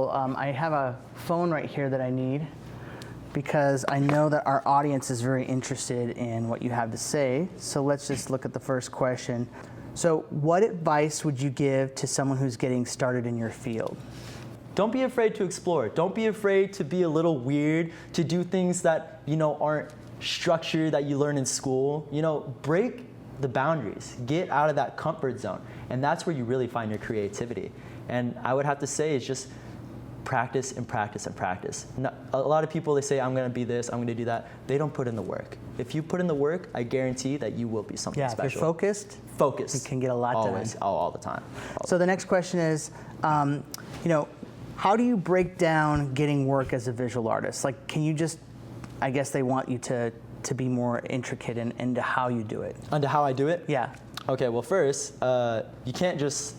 I have a phone right here that I need because I know that our audience is very interested in what you have to say. So let's just look at the first question. So what advice would you give to someone who's getting started in your field? Don't be afraid to explore. Don't be afraid to be a little weird, to do things that, aren't structured that you learn in school. Break the boundaries. Get out of that comfort zone. And that's where you really find your creativity. And I would have to say it's just practice and practice and practice. A lot of people, they say, I'm going to be this, I'm going to do that. They don't put in the work. If you put in the work, I guarantee that you will be something special. If you're focused, you can get a lot done. All the time. So the next question is, how do you break down getting work as a visual artist? Like, can you just, I guess they want you to be more intricate into how you do it. Into how I do it? Yeah. Okay, well first, you can't just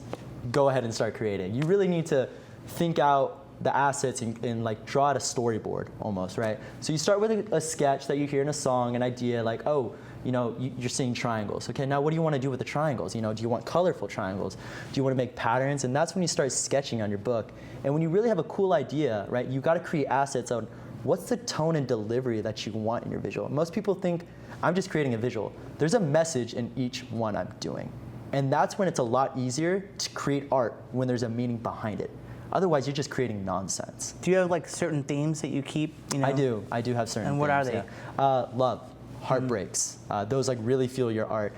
go ahead and start creating. You really need to think out the assets and like draw out a storyboard almost, right? So you start with a sketch that you hear in a song, an idea like, oh, you're seeing triangles. Okay, now what do you want to do with the triangles? Do you want colorful triangles? Do you want to make patterns? And that's when you start sketching on your book. And when you really have a cool idea, right, you got to create assets on what's the tone and delivery that you want in your visual. Most people think, I'm just creating a visual. There's a message in each one I'm doing. And that's when it's a lot easier to create art, when there's a meaning behind it. Otherwise, you're just creating nonsense. Do you have like certain themes that you keep? I do have certain themes. And what are they? Yeah. Love, heartbreaks. Those like really fuel your art.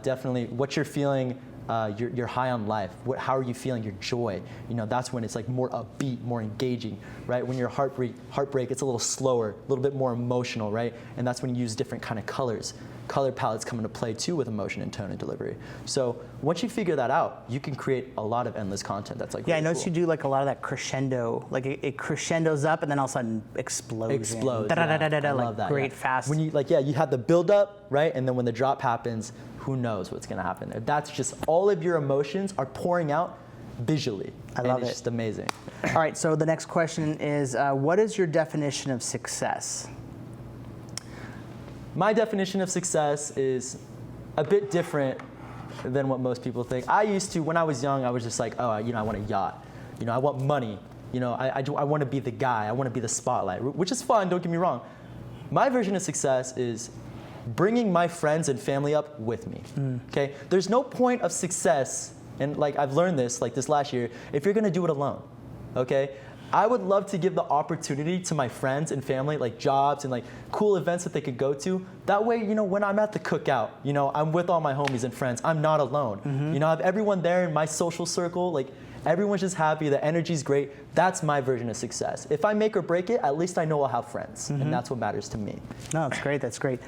Definitely what you're feeling, you're high on life. How are you feeling your joy? That's when it's like more upbeat, more engaging, right? When you're heartbreak, it's a little slower, a little bit more emotional, right? And that's when you use different kind of colors. Color palettes come into play too with emotion and tone and delivery. So once you figure that out, you can create a lot of endless content that's like really I noticed cool. you do like a lot of that crescendo, like it crescendos up and then all of a sudden explodes. Explodes. I love that. Great, fast. When you you had the build up, right? And then when the drop happens, who knows what's gonna happen? That's just all of your emotions are pouring out visually. I love it. It's just amazing. All right, so the next question is, what is your definition of success? My definition of success is a bit different than what most people think. I used to, when I was young, I was just like, oh, I want a yacht. I want money. I want to be the guy. I want to be the spotlight, which is fun, don't get me wrong. My version of success is bringing my friends and family up with me, okay? There's no point of success, and like I've learned this, like this last year, if you're gonna do it alone, okay? I would love to give the opportunity to my friends and family, like jobs and like cool events that they could go to. That way, when I'm at the cookout, I'm with all my homies and friends, I'm not alone. I have everyone there in my social circle, like everyone's just happy, the energy's great. That's my version of success. If I make or break it, at least I know I'll have friends, and that's what matters to me. No, that's great, that's great.